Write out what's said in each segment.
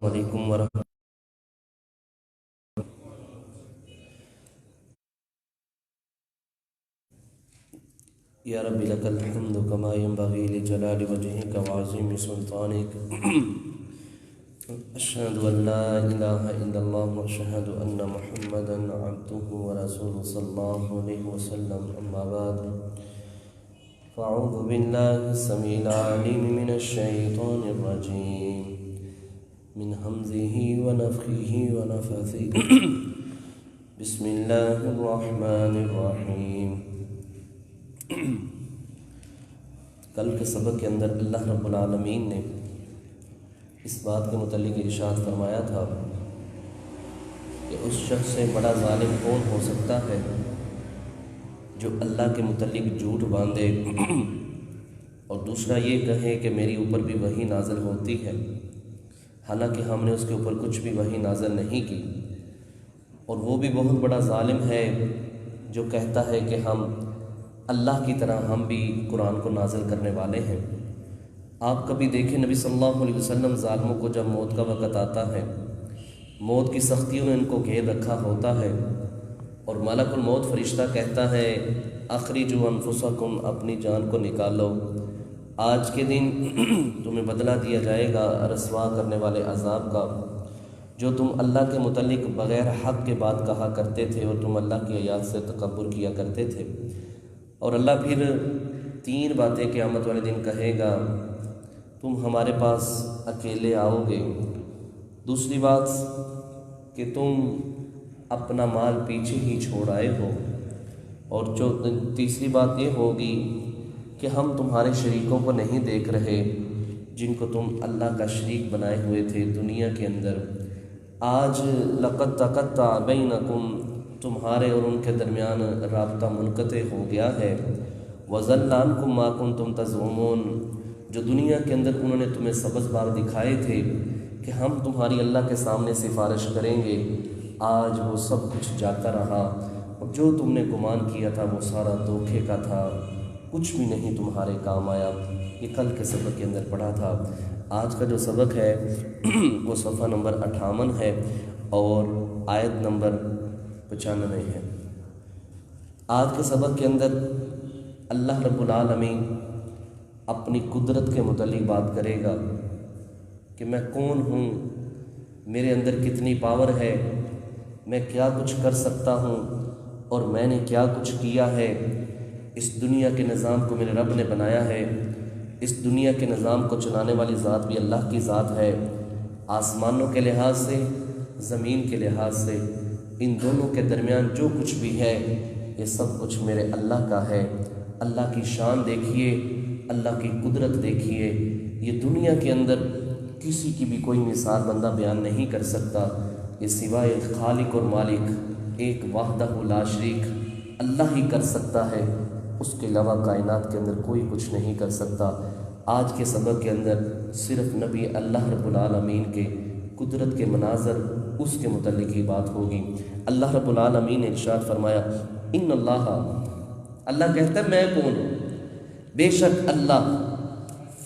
علیکم ورحمۃ یا رب لک الحمد کما ينبغي لجلال وجهك وعظیم سلطانك اشهد ان لا اله الا الله واشهد ان محمدا عبده ورسوله صلی اللہ علیہ وسلم اما بعد فاعوذ باللہ السمیع العلیم من الشیطان الرجیم من حمزه ونفخه ونفثه بسم اللہ الرحمن الرحیم۔ کل کے سبق کے اندر اللہ رب العالمین نے اس بات کے متعلق ارشاد فرمایا تھا کہ اس شخص سے بڑا ظالم کون ہو سکتا ہے جو اللہ کے متعلق جھوٹ باندھے اور دوسرا یہ کہے کہ میری اوپر بھی وحی نازل ہوتی ہے، حالانکہ ہم نے اس کے اوپر کچھ بھی وحی نازل نہیں کی۔ اور وہ بھی بہت بڑا ظالم ہے جو کہتا ہے کہ ہم اللہ کی طرح ہم بھی قرآن کو نازل کرنے والے ہیں۔ آپ کبھی دیکھیں نبی صلی اللہ علیہ وسلم ظالموں کو جب موت کا وقت آتا ہے، موت کی سختیوں نے ان کو گھیر رکھا ہوتا ہے اور ملک الموت فرشتہ کہتا ہے اخرجوا انفسکم، اپنی جان کو نکالو، آج کے دن تمہیں بدلہ دیا جائے گا رسوا کرنے والے عذاب کا، جو تم اللہ کے متعلق بغیر حق کے بات کہا کرتے تھے اور تم اللہ کی آیات سے تکبر کیا کرتے تھے۔ اور اللہ پھر 3 باتیں قیامت والے دن کہے گا، تم ہمارے پاس اکیلے آؤ گے، دوسری بات کہ تم اپنا مال پیچھے ہی چھوڑ آئے ہو، اور تیسری بات یہ ہوگی کہ ہم تمہارے شریکوں کو نہیں دیکھ رہے جن کو تم اللہ کا شریک بنائے ہوئے تھے دنیا کے اندر۔ آج لقد تقطع بینکم، تمہارے اور ان کے درمیان رابطہ منقطع ہو گیا ہے۔ وَضَلَّ عَنْكُمْ مَا كُنْتُمْ تَزْعُمُونَ، جو دنیا کے اندر انہوں نے تمہیں سبز باغ دکھائے تھے کہ ہم تمہاری اللہ کے سامنے سفارش کریں گے، آج وہ سب کچھ جاتا رہا، اور جو تم نے گمان کیا تھا وہ سارا دھوکے کا تھا، کچھ بھی نہیں تمہارے کام آیا۔ یہ کل کے سبق کے اندر پڑھا تھا۔ آج کا جو سبق ہے وہ صفحہ نمبر 58 ہے اور آیت نمبر 95 ہے۔ آج کے سبق کے اندر اللہ رب العالمین اپنی قدرت کے متعلق بات کرے گا کہ میں کون ہوں، میرے اندر کتنی پاور ہے، میں کیا کچھ کر سکتا ہوں اور میں نے کیا کچھ کیا ہے۔ اس دنیا کے نظام کو میرے رب نے بنایا ہے، اس دنیا کے نظام کو چلانے والی ذات بھی اللہ کی ذات ہے، آسمانوں کے لحاظ سے، زمین کے لحاظ سے، ان دونوں کے درمیان جو کچھ بھی ہے یہ سب کچھ میرے اللہ کا ہے۔ اللہ کی شان دیکھیے، اللہ کی قدرت دیکھیے، یہ دنیا کے اندر کسی کی بھی کوئی مثال بندہ بیان نہیں کر سکتا، یہ سوائے خالق اور مالک ایک وحدہ لا شریک اللہ ہی کر سکتا ہے، اس کے علاوہ کائنات کے اندر کوئی کچھ نہیں کر سکتا۔ آج کے سبق کے اندر صرف نبی اللہ رب العالمین کے قدرت کے مناظر اس کے متعلق ہی بات ہوگی۔ اللہ رب العالمین نے ارشاد فرمایا ان اللہ کہتا ہے میں کون ہوں، بے شک اللہ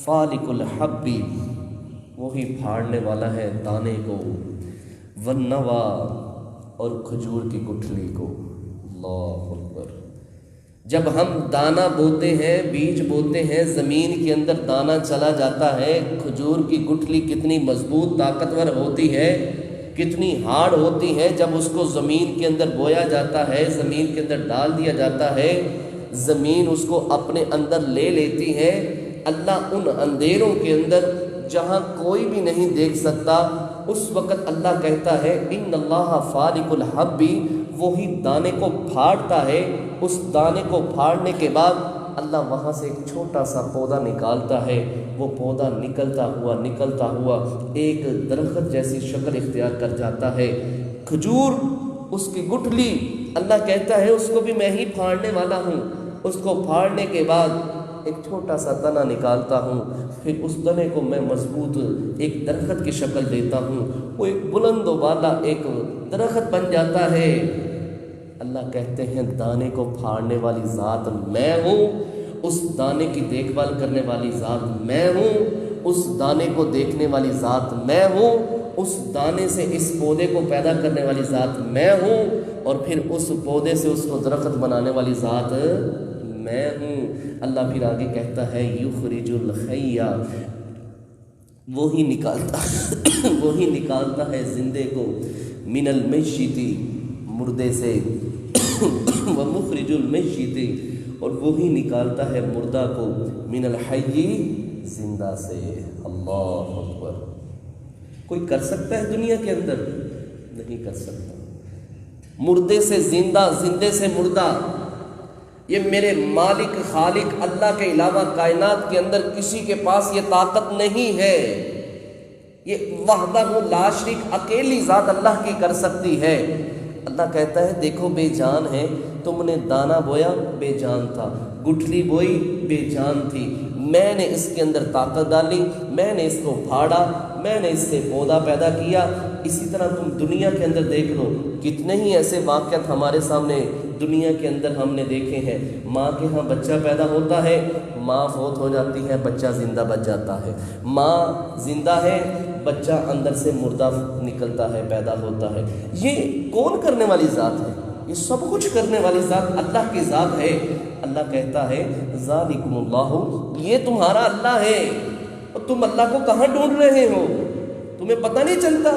فالق الحب، وہی پھاڑنے والا ہے دانے کو، والنوا، اور کھجور کی گٹھلی کو۔ اللہ اکبر۔ جب ہم دانہ بوتے ہیں، بیج بوتے ہیں، زمین کے اندر دانہ چلا جاتا ہے، کھجور کی گٹھلی کتنی مضبوط طاقتور ہوتی ہے، کتنی ہارڈ ہوتی ہے، جب اس کو زمین کے اندر بویا جاتا ہے، زمین کے اندر ڈال دیا جاتا ہے، زمین اس کو اپنے اندر لے لیتی ہے۔ اللہ ان اندھیروں کے اندر جہاں کوئی بھی نہیں دیکھ سکتا، اس وقت اللہ کہتا ہے ان اللہ فالق الحب، وہی دانے کو پھاڑتا ہے۔ اس دانے کو پھاڑنے کے بعد اللہ وہاں سے ایک چھوٹا سا پودا نکالتا ہے، وہ پودا نکلتا ہوا ایک درخت جیسی شکل اختیار کر جاتا ہے۔ کھجور، اس کی گٹھلی، اللہ کہتا ہے اس کو بھی میں ہی پھاڑنے والا ہوں۔ اس کو پھاڑنے کے بعد ایک چھوٹا سا تنا نکالتا ہوں، پھر اس تنے کو میں مضبوط ایک درخت کی شکل دیتا ہوں، وہ ایک بلند و بالا ایک درخت بن جاتا ہے۔ اللہ کہتے ہیں دانے کو پھاڑنے والی ذات میں ہوں، اس دانے کی دیکھ بھال کرنے والی ذات میں ہوں، اس دانے کو دیکھنے والی ذات میں ہوں، اس دانے سے اس پودے کو پیدا کرنے والی ذات میں ہوں، اور پھر اس پودے سے اس کو درخت بنانے والی ذات میں ہوں۔ اللہ پھر آگے کہتا ہے یخرج الحی، وہی نکالتا ہے زندے کو من المیت، مردے سے، ومخرج المیت، اور وہی نکالتا ہے مردہ کو من الحی، زندہ سے۔ اللہ اکبر۔ کوئی کر سکتا ہے دنیا کے اندر؟ نہیں کر سکتا۔ مردے سے زندہ، زندے سے مردہ، یہ میرے مالک خالق اللہ کے علاوہ کائنات کے اندر کسی کے پاس یہ طاقت نہیں ہے۔ یہ وحدہ لا شریک اکیلی ذات اللہ کی کر سکتی ہے۔ اللہ کہتا ہے دیکھو بے جان ہے، تم نے دانہ بویا بے جان تھا، گٹھلی بوئی بے جان تھی، میں نے اس کے اندر طاقت ڈالی، میں نے اس کو پھاڑا، میں نے اس سے پودا پیدا کیا۔ اسی طرح تم دنیا کے اندر دیکھ لو، کتنے ہی ایسے واقعات ہمارے سامنے دنیا کے اندر ہم نے دیکھے ہیں۔ ماں کے ہاں بچہ پیدا ہوتا ہے، ماں فوت ہو جاتی ہے، بچہ زندہ بچ جاتا ہے۔ ماں زندہ ہے، بچہ اندر سے مردہ نکلتا ہے، پیدا ہوتا ہے۔ یہ کون کرنے والی ذات ہے؟ یہ سب کچھ کرنے والی ذات اللہ کی ذات ہے۔ اللہ کہتا ہے ذالکم اللہ، یہ تمہارا اللہ ہے، اور تم اللہ کو کہاں ڈھونڈ رہے ہو؟ تمہیں پتہ نہیں چلتا؟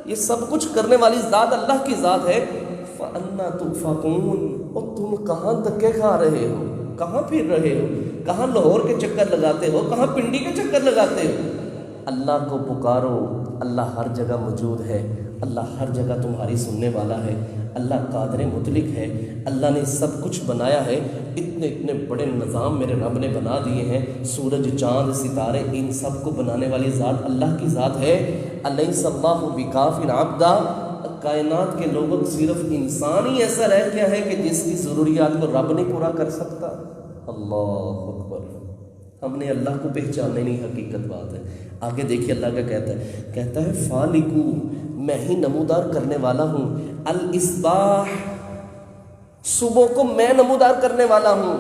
یہ سب کچھ کرنے والی ذات اللہ کی ذات ہے۔ فَأَنَّا تُؤْفَكُونَ، اور تم کہاں دھکے کھا رہے ہو، کہاں پھر رہے ہو، کہاں لاہور کے چکر لگاتے ہو، کہاں پنڈی کے چکر لگاتے ہو؟ اللہ کو پکارو، اللہ ہر جگہ موجود ہے، اللہ ہر جگہ تمہاری سننے والا ہے، اللہ قادر مطلق ہے، اللہ نے سب کچھ بنایا ہے۔ اتنے اتنے بڑے نظام میرے رب نے بنا دیے ہیں، سورج چاند ستارے، ان سب کو بنانے والی ذات اللہ کی ذات ہے۔ الیس اللہ بکاف عبدا، کائنات کے لوگوں صرف انسان ہی ایسا رہ گیا ہے کہ جس کی ضروریات کو رب نہیں پورا کر سکتا۔ اللہ اکبر۔ ہم نے اللہ کو پہچاننے نہیں، حقیقت بات ہے۔ آگے دیکھیے اللہ کیا کہتا ہے فالکو، میں ہی نمودار کرنے والا ہوں، الاصباح، صبح کو میں نمودار کرنے والا ہوں،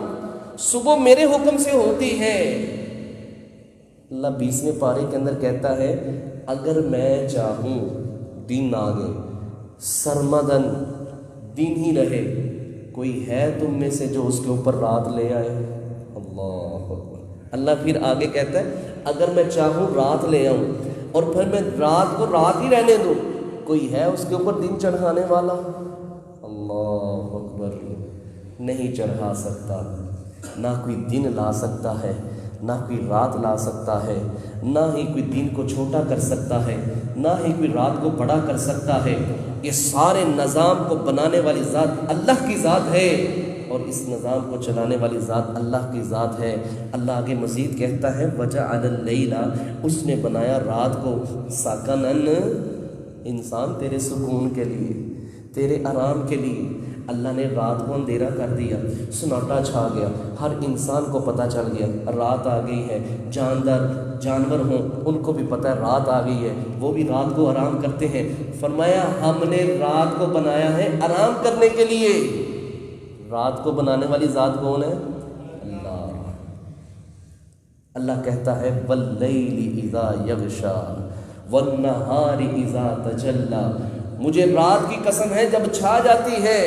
صبح میرے حکم سے ہوتی ہے۔ اللہ 20ویں پارے کے اندر کہتا ہے اگر میں چاہوں دن آگے سرمدن دن ہی رہے، کوئی ہے تم میں سے جو اس کے اوپر رات لے آئے؟ اللہ اکبر۔ اللہ پھر آگے کہتا ہے اگر میں چاہوں رات لے آؤں اور پھر میں رات کو رات ہی رہنے دوں، کوئی ہے اس کے اوپر دن چڑھانے والا؟ اللہ اکبر۔ نہیں چڑھا سکتا، نہ کوئی دن لا سکتا ہے، نہ کوئی رات لا سکتا ہے، نہ ہی کوئی دن کو چھوٹا کر سکتا ہے، نہ ہی کوئی رات کو بڑا کر سکتا ہے۔ یہ سارے نظام کو بنانے والی ذات اللہ کی ذات ہے، اور اس نظام کو چلانے والی ذات اللہ کی ذات ہے۔ اللہ آگے مزید کہتا ہے وَجَعَلَ اللَّيْلَ، اس نے بنایا رات کو سَكَنًا، انسان تیرے سکون کے لیے، تیرے آرام کے لیے۔ اللہ نے رات کو اندھیرا کر دیا، سناٹا چھا گیا، ہر انسان کو پتہ چل گیا رات آ گئی ہے۔ جانور ہوں ان کو بھی پتہ ہے رات آ گئی ہے، وہ بھی رات کو آرام کرتے ہیں۔ فرمایا ہم نے رات کو بنایا ہے آرام کرنے کے لیے۔ رات کو بنانے والی ذات کون ہے؟ اللہ۔ اللہ کہتا ہے وَاللَّيْلِ إِذَا يَغْشَى وَالنَّهَارِ إِذَا تَجَلَّى، مجھے رات کی قسم ہے جب چھا جاتی ہے،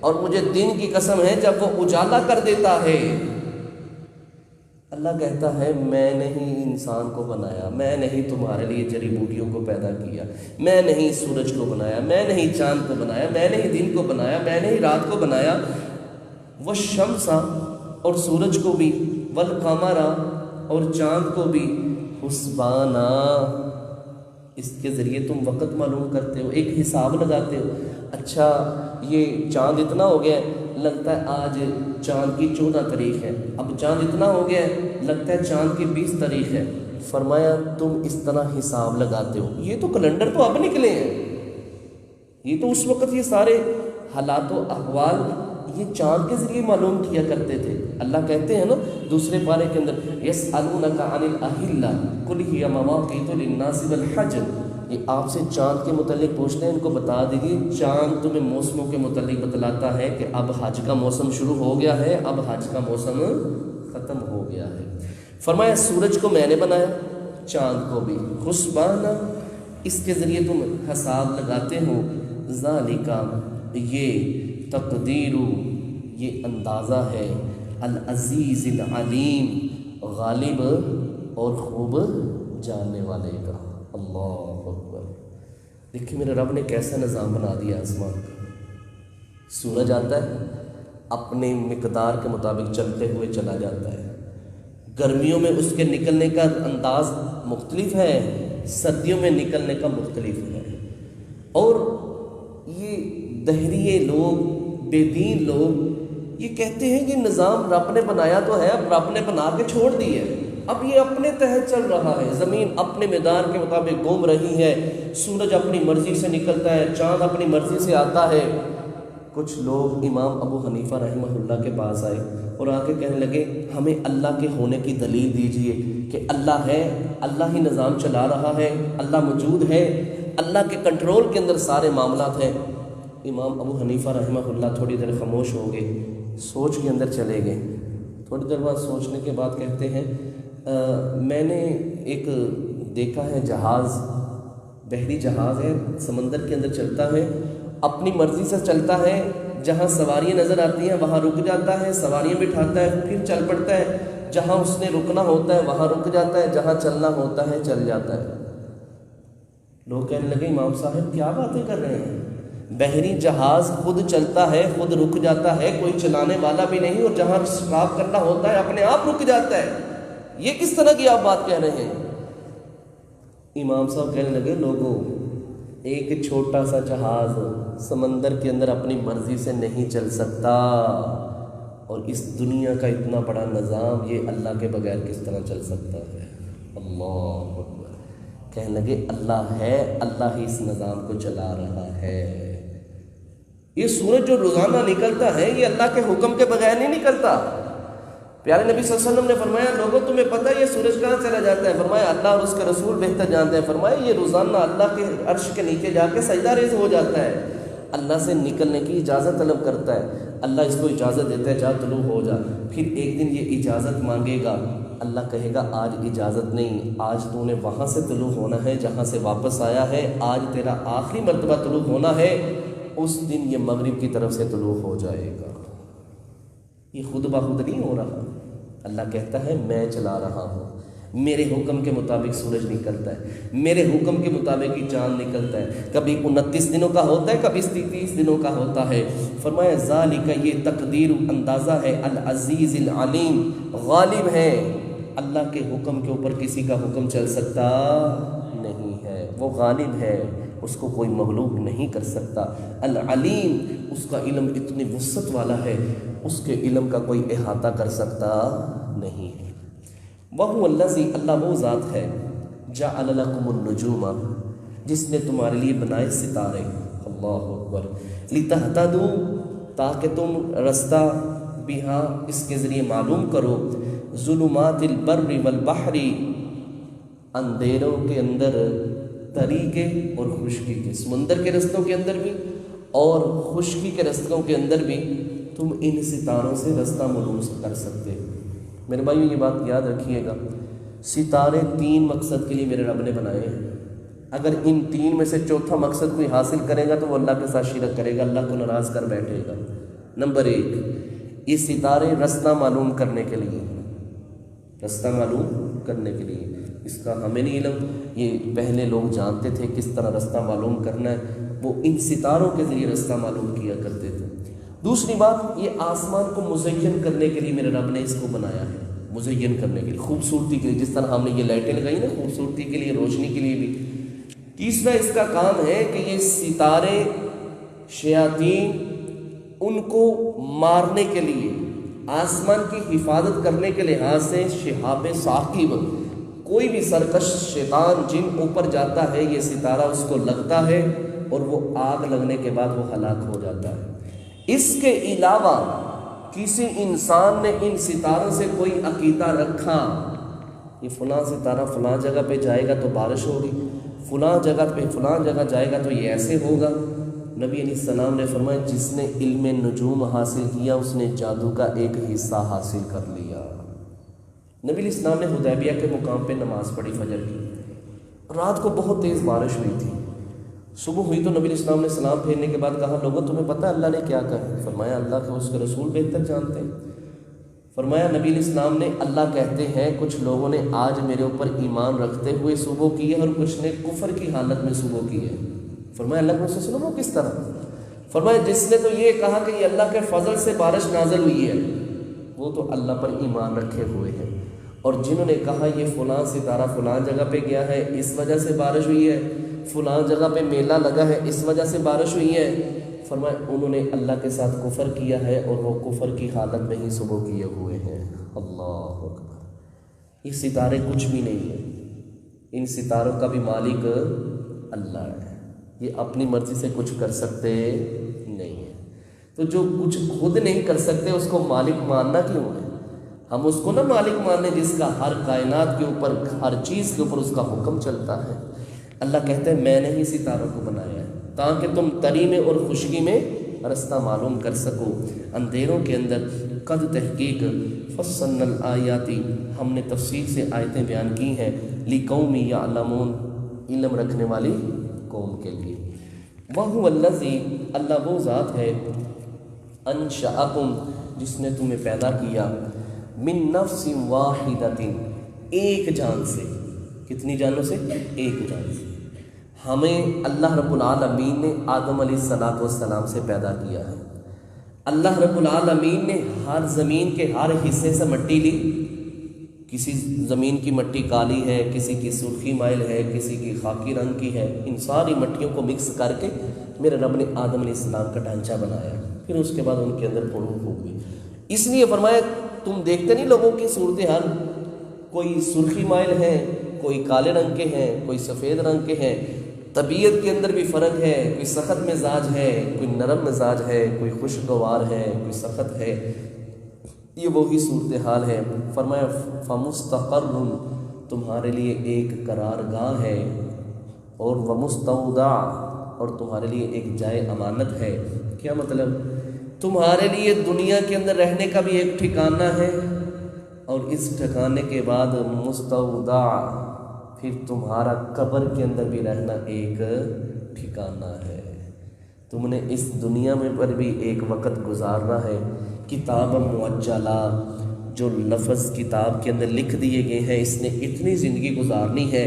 اور مجھے دن کی قسم ہے جب وہ اجالا کر دیتا ہے۔ اللہ کہتا ہے میں نہیں انسان کو بنایا، میں نہیں تمہارے لیے جڑی بوٹیوں کو پیدا کیا، میں نہیں سورج کو بنایا، میں نہیں چاند کو بنایا، میں نہیں دن کو بنایا، میں نہیں رات کو بنایا۔ والشمس، اور سورج کو بھی، والقمر، اور چاند کو بھی، حسبانا، اس کے ذریعے تم وقت معلوم کرتے ہو، ایک حساب لگاتے ہو۔ اچھا یہ چاند اتنا ہو گیا ہے، لگتا ہے آج چاند کی 14 تاریخ ہے، اب چاند اتنا ہو گیا ہے، لگتا ہے چاند کی 20 تاریخ ہے۔ فرمایا تم اس طرح حساب لگاتے ہو، یہ تو کیلنڈر تو اب نکلے ہیں، یہ تو اس وقت یہ سارے حالات و احوال یہ چاند کے ذریعے معلوم کیا کرتے تھے۔ اللہ کہتے ہیں نا دوسرے پارے کے اندر یسألونک عن الأہلہ قل ہی مواقیت للناس والحج، یہ آپ سے چاند کے متعلق پوچھتے ہیں، ان کو بتا دیجیے چاند تمہیں موسموں کے متعلق بتلاتا ہے کہ اب حج کا موسم شروع ہو گیا ہے، اب حج کا موسم ختم ہو گیا ہے۔ فرمایا سورج کو میں نے بنایا، چاند کو بھی، حسبانا، اس کے ذریعے تم حساب لگاتے ہو، ذالکا یہ تقدیر، یہ اندازہ ہے، العزیز العلیم غالب اور خوب جاننے والے کا۔ اللہ اکبر! دیکھیں میرے رب نے کیسا نظام بنا دیا آسمان کا۔ سورج آتا ہے، اپنے مقدار کے مطابق چلتے ہوئے چلا جاتا ہے۔ گرمیوں میں اس کے نکلنے کا انداز مختلف ہے، سردیوں میں نکلنے کا مختلف ہے۔ اور یہ دہریے لوگ، بے دین لوگ یہ کہتے ہیں کہ نظام رب نے بنایا تو ہے، اب رب نے بنا کے چھوڑ دی ہے، اب یہ اپنے تحت چل رہا ہے، زمین اپنے میدان کے مطابق گھوم رہی ہے، سورج اپنی مرضی سے نکلتا ہے، چاند اپنی مرضی سے آتا ہے۔ کچھ لوگ امام ابو حنیفہ رحمہ اللہ کے پاس آئے اور آ کے کہنے لگے ہمیں اللہ کے ہونے کی دلیل دیجئے کہ اللہ ہے، اللہ ہی نظام چلا رہا ہے، اللہ موجود ہے، اللہ کے کنٹرول کے اندر سارے معاملات ہیں۔ امام ابو حنیفہ رحمہ اللہ تھوڑی دیر خاموش ہو گئے، سوچ کے اندر چلے گئے۔ تھوڑی دیر بعد سوچنے کے بعد کہتے ہیں میں نے ایک دیکھا ہے جہاز، بحری جہاز ہے، سمندر کے اندر چلتا ہے، اپنی مرضی سے چلتا ہے، جہاں سواریاں نظر آتی ہیں وہاں رک جاتا ہے، سواریاں بٹھاتا ہے، پھر چل پڑتا ہے، جہاں اس نے رکنا ہوتا ہے وہاں رک جاتا ہے، جہاں چلنا ہوتا ہے چل جاتا ہے۔ لوگ کہنے لگے امام صاحب کیا باتیں کر رہے ہیں؟ بحری جہاز خود چلتا ہے، خود رک جاتا ہے، کوئی چلانے والا بھی نہیں، اور جہاں اسٹاپ کرنا ہوتا ہے اپنے آپ رک جاتا ہے، یہ کس طرح کی آپ بات کہہ رہے ہیں؟ امام صاحب کہنے لگے لوگوں، ایک چھوٹا سا جہاز سمندر کے اندر اپنی مرضی سے نہیں چل سکتا، اور اس دنیا کا اتنا بڑا نظام یہ اللہ کے بغیر کس طرح چل سکتا ہے؟ اللہ اکبر! کہنے لگے اللہ ہے، اللہ ہی اس نظام کو چلا رہا ہے۔ یہ سورج جو روزانہ نکلتا ہے یہ اللہ کے حکم کے بغیر نہیں نکلتا۔ پیارے نبی صلی اللہ علیہ وسلم نے فرمایا لوگوں تمہیں پتہ ہے یہ سورج کہاں چلا جاتا ہے؟ فرمایا اللہ اور اس کے رسول بہتر جانتے ہیں۔ فرمایا یہ روزانہ اللہ کے عرش کے نیچے جا کے سجدہ ریز ہو جاتا ہے، اللہ سے نکلنے کی اجازت طلب کرتا ہے، اللہ اس کو اجازت دیتا ہے جا طلوع ہو جا، پھر ایک دن یہ اجازت مانگے گا، اللہ کہے گا آج اجازت نہیں، آج تو نے وہاں سے طلوع ہونا ہے جہاں سے واپس آیا ہے، آج تیرا آخری مرتبہ طلوع ہونا ہے، اس دن یہ مغرب کی طرف سے طلوع ہو جائے گا۔ یہ خود بخود نہیں ہو رہا، اللہ کہتا ہے میں چلا رہا ہوں، میرے حکم کے مطابق سورج نکلتا ہے، میرے حکم کے مطابق ہی چاند نکلتا ہے، کبھی 29 دنوں کا ہوتا ہے، کبھی 30 دنوں کا ہوتا ہے۔ فرمایا ذالک یہ تقدیر اندازہ ہے، العزیز العلیم غالب ہے، اللہ کے حکم کے اوپر کسی کا حکم چل سکتا نہیں ہے، وہ غالب ہے، اس کو کوئی مغلوب نہیں کر سکتا۔ العلیم اس کا علم اتنی وسعت والا ہے، اس کے علم کا کوئی احاطہ کر سکتا نہیں ہے۔ وَهُوَ الَّذِي اللہ وہ ذات ہے جَعَلَ لَكُمُ النُّجُومَ جس نے تمہارے لیے بنائے ستارے، اللہ اکبر، لِتَهْتَدُوا تاکہ تم رستہ بہا اس کے ذریعے معلوم کرو، ظلمات البر والبحر اندھیروں کے اندر طریقے اور خشکی کے، سمندر کے رستوں کے اندر بھی اور خشکی کے رستوں کے اندر بھی تم ان ستاروں سے رستہ معلوم کر سکتے ہو۔ میرے بھائیو یہ بات یاد رکھیے گا، ستارے 3 مقصد کے لیے میرے رب نے بنائے ہیں، اگر ان 3 میں سے چوتھا مقصد کوئی حاصل کرے گا تو وہ اللہ کے ساتھ شرک کرے گا، اللہ کو ناراض کر بیٹھے گا۔ نمبر 1، یہ ستارے رستہ معلوم کرنے کے لیے، رستہ معلوم کرنے کے لیے، اس کا ہمیں نہیں علم، یہ پہلے لوگ جانتے تھے کس طرح رستہ معلوم کرنا ہے، وہ ان ستاروں کے ذریعے رستہ معلوم کیا کرتے تھے۔ دوسری بات، یہ آسمان کو مزین کرنے کے لیے میرے رب نے اس کو بنایا ہے، مزین کرنے کے لیے، خوبصورتی کے لیے، جس طرح ہم نے یہ لائٹیں لگائی نا خوبصورتی کے لیے، روشنی کے لیے بھی۔ تیسرا اس کا کام ہے کہ یہ ستارے شیاطین ان کو مارنے کے لیے، آسمان کی حفاظت کرنے کے لحاظ سے شہاب ثاقب، کوئی بھی سرکش شیطان جن اوپر جاتا ہے یہ ستارہ اس کو لگتا ہے اور وہ آگ لگنے کے بعد وہ ہلاک ہو جاتا ہے۔ اس کے علاوہ کسی انسان نے ان ستاروں سے کوئی عقیدہ رکھا، یہ فلاں ستارہ فلاں جگہ پہ جائے گا تو بارش ہوگی، فلاں جگہ پہ فلاں جگہ جائے گا تو یہ ایسے ہوگا، نبی علیہ السلام نے فرمایا جس نے علم نجوم حاصل کیا اس نے جادو کا ایک حصہ حاصل کر لیا۔ نبی علیہ السلام نے حدیبیہ کے مقام پہ نماز پڑھی فجر کی، رات کو بہت تیز بارش ہوئی تھی. صبح ہوئی تو نبی علیہ السلام نے سلام پھیرنے کے بعد کہا لوگوں تمہیں پتہ ہے اللہ نے کیا کہا؟ فرمایا اللہ کے اس کے رسول بہتر جانتے ہیں. فرمایا نبی علیہ السلام نے اللہ کہتے ہیں کچھ لوگوں نے آج میرے اوپر ایمان رکھتے ہوئے صبح کی ہے اور کچھ نے کفر کی حالت میں صبح کی ہے. فرمایا اللہ کے رسول صلی اللہ علیہ وسلم کس طرح؟ فرمایا جس نے تو یہ کہا کہ یہ اللہ کے فضل سے بارش نازل ہوئی ہے وہ تو اللہ پر ایمان رکھے ہوئے ہیں، اور جنہوں نے کہا یہ فلاں ستارہ فلاں جگہ پہ گیا ہے اس وجہ سے بارش ہوئی ہے، فلاں جگہ پہ میلہ لگا ہے اس وجہ سے بارش ہوئی ہے، فرمایا انہوں نے اللہ کے ساتھ کفر کیا ہے اور وہ کفر کی حالت میں ہی صبح کیے ہوئے ہیں. اللہ اکبر. یہ ستارے کچھ بھی نہیں ہیں، ان ستاروں کا بھی مالک اللہ ہے، یہ اپنی مرضی سے کچھ کر سکتے نہیں ہیں. تو جو کچھ خود نہیں کر سکتے اس کو مالک ماننا کیوں ہے؟ ہم اس کو نہ مالک ماننے جس کا ہر کائنات کے اوپر ہر چیز کے اوپر اس کا حکم چلتا ہے. اللہ کہتے ہیں میں نے ہی ستاروں کو بنایا ہے تاکہ تم تری میں اور خشکی میں رستہ معلوم کر سکو. اندھیروں کے اندر قد تحقیق فصلنا الآیات ہم نے تفصیل سے آیتیں بیان کی ہیں لقوم یعلمون علم رکھنے والی قوم کے لیے. وَهُوَ الَّذِي اللہ وہ ذات ہے انشأکم جس نے تمہیں پیدا کیا من نفس واحدۃ ایک جان سے. کتنی جانوں سے؟ ایک جان سے. ہمیں اللہ رب العالمین نے آدم علیہ السلام سے پیدا کیا ہے. اللہ رب العالمین نے ہر زمین کے ہر حصے سے مٹی لی. کسی زمین کی مٹی کالی ہے، کسی کی سرخی مائل ہے، کسی کی خاکی رنگ کی ہے. ان ساری مٹیوں کو مکس کر کے میرے رب نے آدم علیہ السلام کا ڈھانچہ بنایا. پھر اس کے بعد ان کے اندر حروف ہو گئی. اس لیے فرمایا تم دیکھتے نہیں لوگوں کی صورتحال، کوئی سرخی مائل ہیں، کوئی کالے رنگ کے ہیں، کوئی سفید رنگ کے ہیں. طبیعت کے اندر بھی فرق ہے، کوئی سخت مزاج ہے، کوئی نرم مزاج ہے، کوئی خوشگوار ہے، کوئی سخت ہے. یہ وہی صورتحال ہے. فرمایا فمستقر تمہارے لیے ایک قرار گاہ ہے، اور ومستودع اور تمہارے لیے ایک جائے امانت ہے. کیا مطلب؟ تمہارے لیے دنیا کے اندر رہنے کا بھی ایک ٹھکانہ ہے، اور اس ٹھکانے کے بعد مستودع پھر تمہارا قبر کے اندر بھی رہنا ایک ٹھکانہ ہے. تم نے اس دنیا میں پر بھی ایک وقت گزارنا ہے. کتاب معجلہ جو لفظ کتاب کے اندر لکھ دیے گئے ہیں، اس نے اتنی زندگی گزارنی ہے.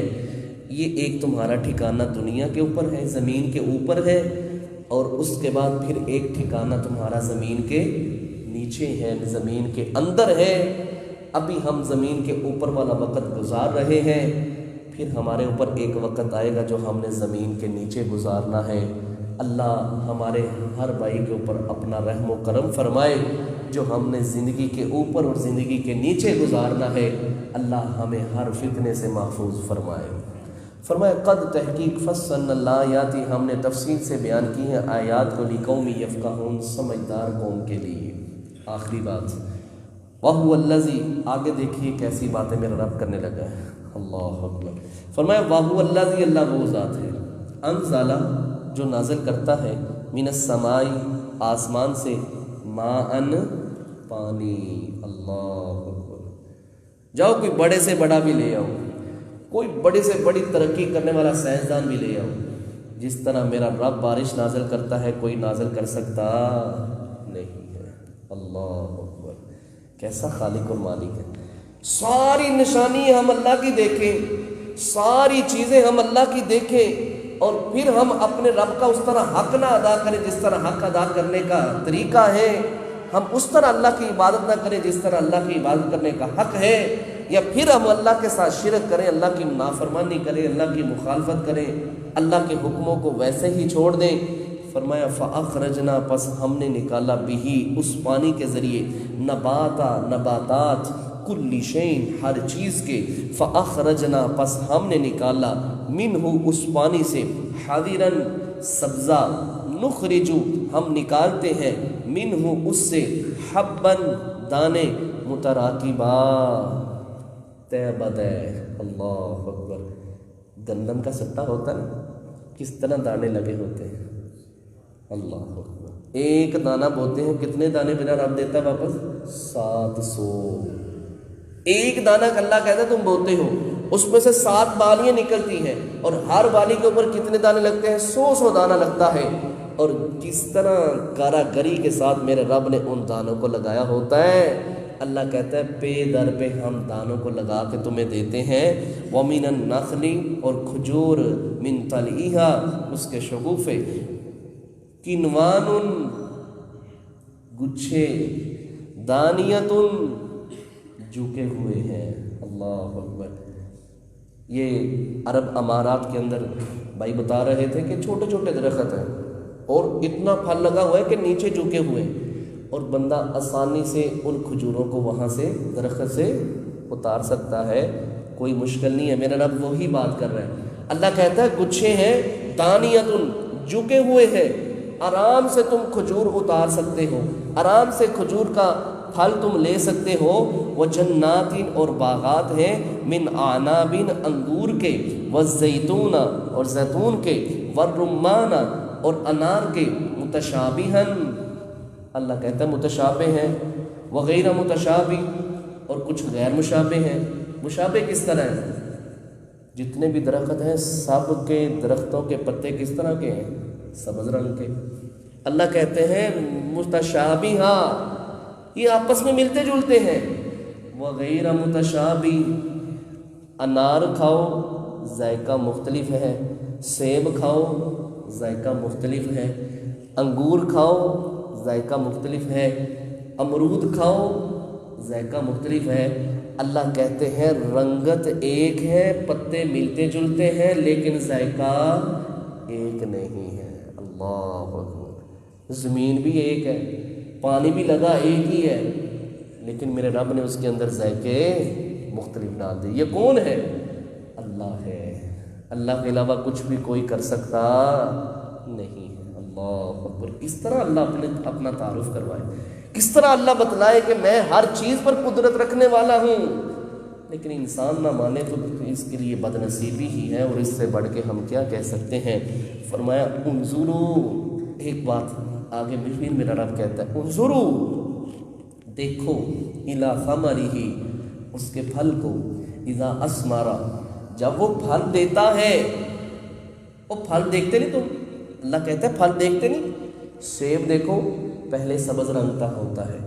یہ ایک تمہارا ٹھکانہ دنیا کے اوپر ہے، زمین کے اوپر ہے، اور اس کے بعد پھر ایک ٹھکانہ تمہارا زمین کے نیچے ہے، زمین کے اندر ہے. ابھی ہم زمین کے اوپر والا وقت گزار رہے ہیں، پھر ہمارے اوپر ایک وقت آئے گا جو ہم نے زمین کے نیچے گزارنا ہے. اللہ ہمارے ہر بھائی کے اوپر اپنا رحم و کرم فرمائے. جو ہم نے زندگی کے اوپر اور زندگی کے نیچے گزارنا ہے، اللہ ہمیں ہر فتنے سے محفوظ فرمائے. فرمایا قد تحقیق فصلنا الآیات ہم نے تفصیل سے بیان کی ہیں آیات کو لقوم یفقہون سمجھدار قوم کے لیے. آخری بات وَهُوَ الَّذِي آگے دیکھیے کیسی باتیں میرا رب کرنے لگا ہے. اللہ اکبر. فرمایا وَهُوَ الَّذِي اللہ وہ ذات ہے انزل جو نازل کرتا ہے من السماء آسمان سے ماء پانی. اللہ اکبر. جاؤ کوئی بڑے سے بڑا بھی لے آؤ، کوئی بڑے سے بڑی ترقی کرنے والا سائنسدان بھی لے آؤ. جس طرح میرا رب بارش نازل کرتا ہے کوئی نازل کر سکتا نہیں ہے. اللہ اکبر. کیسا خالق اور مالک ہے. ساری نشانی ہم اللہ کی دیکھیں، ساری چیزیں ہم اللہ کی دیکھیں، اور پھر ہم اپنے رب کا اس طرح حق نہ ادا کریں جس طرح حق ادا کرنے کا طریقہ ہے. ہم اس طرح اللہ کی عبادت نہ کریں جس طرح اللہ کی عبادت کرنے کا حق ہے، یا پھر ہم اللہ کے ساتھ شرک کریں، اللہ کی نافرمانی کریں، اللہ کی مخالفت کریں، اللہ کے حکموں کو ویسے ہی چھوڑ دیں. فرمایا فَأَخْرَجْنَا پس ہم نے نکالا بِهِ اس پانی کے ذریعے نباتات کل شین ہر چیز کے. فَأَخْرَجْنَا پس ہم نے نکالا مِنْهُ اس پانی سے حَذِرًا سبزہ نخرج ہم نکالتے ہیں مِنْهُ اس سے حَبًّا دانے متراکبا طے بدے. اللہ اکبر. گندم کا سٹا ہوتا ہے کس طرح دانے لگے ہوتے ہیں. اللہ اکبر. ایک دانہ بوتے ہیں کتنے دانے بنا رب دیتا ہے واپس؟ 700. ایک دانہ اللہ کہتا ہے تم بوتے ہو اس میں سے 7 بالیاں نکلتی ہیں، اور ہر بالی کے اوپر کتنے دانے لگتے ہیں؟ 100 دانہ لگتا ہے، اور جس طرح کاراگری کے ساتھ میرے رب نے ان دانوں کو لگایا ہوتا ہے، اللہ کہتا ہے پے در پہ ہم دانوں کو لگا کے تمہیں دیتے ہیں۔ وَمِنَ النَّخْلِ، اور کھجور، مِن طَلْعِهَا، اس کے شگوفے، قِنْوَانٌ، گچھے، دانیتن، جھکے ہوئے ہیں۔ اللہ اکبر۔ یہ عرب امارات کے اندر بھائی بتا رہے تھے کہ چھوٹے چھوٹے درخت ہیں اور اتنا پھل لگا ہوا ہے کہ نیچے جھکے ہوئے ہیں، اور بندہ آسانی سے ان کھجوروں کو وہاں سے درخت سے اتار سکتا ہے، کوئی مشکل نہیں ہے۔ میرا رب وہی بات کر رہا ہے۔ اللہ کہتا ہے گچھے ہیں، دانیتن، جھکے ہوئے ہیں، آرام سے تم کھجور اتار سکتے ہو، آرام سے کھجور کا پھل تم لے سکتے ہو۔ وہ جناتین، اور باغات ہیں، من اعنابن، انگور کے، والزیتون، اور زیتون کے، والرمان، اور انار کے، متشابہن، اللہ کہتا ہے متشابہ ہیں، وغیر متشابہ، اور کچھ غیر مشابہ ہیں۔ مشابہ کس طرح ہیں؟ جتنے بھی درخت ہیں سب کے درختوں کے پتے کس طرح کے ہیں؟ سبز رنگ کے۔ اللہ کہتے ہیں متشابہ، یہ آپس میں ملتے جلتے ہیں۔ وغیر متشابہ، انار کھاؤ ذائقہ مختلف ہے، سیب کھاؤ ذائقہ مختلف ہے، انگور کھاؤ ذائقہ مختلف ہے، امرود کھاؤ ذائقہ مختلف ہے۔ اللہ کہتے ہیں رنگت ایک ہے، پتے ملتے جلتے ہیں، لیکن ذائقہ ایک نہیں ہے۔ اللہ اکبر۔ زمین بھی ایک ہے، پانی بھی لگا ایک ہی ہے، لیکن میرے رب نے اس کے اندر ذائقے مختلف ڈال دیے۔ یہ کون ہے؟ اللہ ہے۔ اللہ کے علاوہ کچھ بھی کوئی کر سکتا نہیں ہے۔ اللہ اکبر۔ کس طرح اللہ اپنا تعارف کروائے، کس طرح اللہ بتلائے کہ میں ہر چیز پر قدرت رکھنے والا ہوں، لیکن انسان نہ مانے تو اس کے لیے بد نصیبی ہی ہے، اور اس سے بڑھ کے ہم کیا کہہ سکتے ہیں۔ فرمایا انظروا، ایک بات آگے پھر میرا رب کہتا ہے انظروا، دیکھو، الی ثمرہ، اس کے پھل کو، اذا اثمر، جب وہ پھل دیتا ہے۔ وہ پھل دیکھتے نہیں تم، اللہ کہتا ہے پھل دیکھتے نہیں؟ سیب دیکھو، پہلے سبز رنگ کا ہوتا ہے،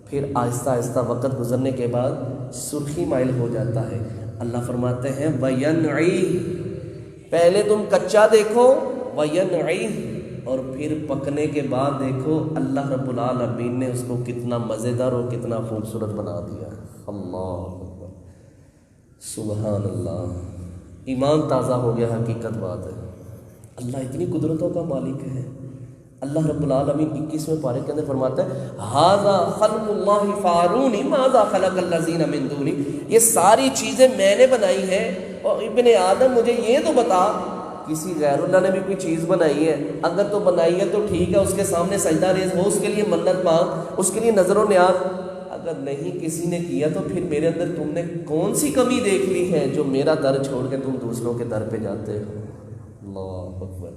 پھر آہستہ آہستہ وقت گزرنے کے بعد سرخی مائل ہو جاتا ہے۔ اللہ فرماتے ہیں وَيَنْعِي، پہلے تم کچا دیکھو، وَيَنْعِي، اور پھر پکنے کے بعد دیکھو اللہ رب العالمین نے اس کو کتنا مزیدار اور کتنا خوبصورت بنا دیا۔ اللہ اکبر، سبحان اللہ۔ ایمان تازہ ہو گیا، حقیقت بات ہے۔ اللہ اتنی قدرتوں کا مالک ہے۔ اللہ رب العالمین 21ویں پارے کے اندر فرماتا ہے ھذا خلق اللہ فارونی ماذا خلق الذین من دونی، یہ ساری چیزیں میں نے بنائی ہیں، اور ابن آدم مجھے یہ تو بتا، کسی غیر اللہ نے بھی کوئی چیز بنائی ہے؟ اگر تو بنائی ہے تو ٹھیک ہے، اس کے سامنے سجدہ ریز ہو، اس کے لیے منت مانگ، اس کے لیے نظر و نیاز۔ اگر نہیں کسی نے کیا تو پھر میرے اندر تم نے کون سی کمی دیکھ لی ہے جو میرا در چھوڑ کے تم دوسروں کے در پہ جاتے ہو؟ اللہ اکبر۔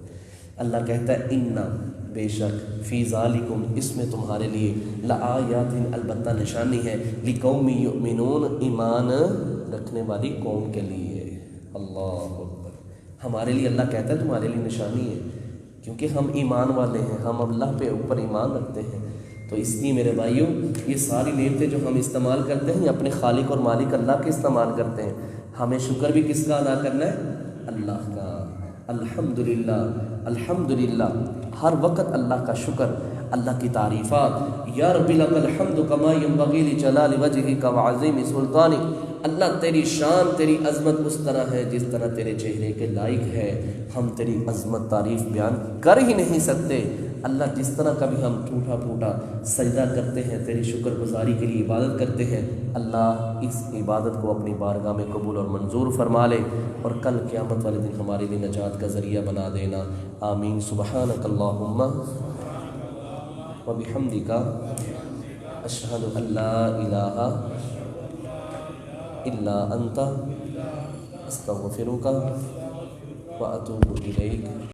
اللہ کہتا ہے اِنَّ، بے شک، فی ذالکم، اس میں تمہارے لیے، لآیات، البتہ نشانی ہے، لقوم یؤمنون، ایمان رکھنے والی قوم کے لیے۔ اللہ اکبر۔ ہمارے لیے اللہ کہتا ہے تمہارے لیے نشانی ہے، کیونکہ ہم ایمان والے ہیں، ہم اللہ پہ اوپر ایمان رکھتے ہیں۔ تو اس لیے میرے بھائیوں، یہ ساری نعمتیں جو ہم استعمال کرتے ہیں، یہ اپنے خالق اور مالک اللہ کے استعمال کرتے ہیں۔ ہمیں شکر بھی کس کا ادا کرنا ہے؟ اللہ کا۔ الحمدللہ، الحمدللہ، ہر وقت اللہ کا شکر، اللہ کی تعریفات۔ یا رب لک الحمد کما ینبغی لجلال وجہک وعظیم سلطانک، اللہ تیری شان، تیری عظمت اس طرح ہے جس طرح تیرے چہرے کے لائق ہے۔ ہم تیری عظمت تعریف بیان کر ہی نہیں سکتے۔ اللہ جس طرح کبھی ہم ٹوٹا پھوٹا سجدہ کرتے ہیں، تیری شکر گزاری کے لیے عبادت کرتے ہیں، اللہ اس عبادت کو اپنی بارگاہ میں قبول اور منظور فرما لے، اور کل قیامت والے دن ہمارے لیے نجات کا ذریعہ بنا دینا۔ آمین۔ سبحانک اللہم وبحمدک، اشہد ان لا الہ الا انت، استغفرک واتوب الیک۔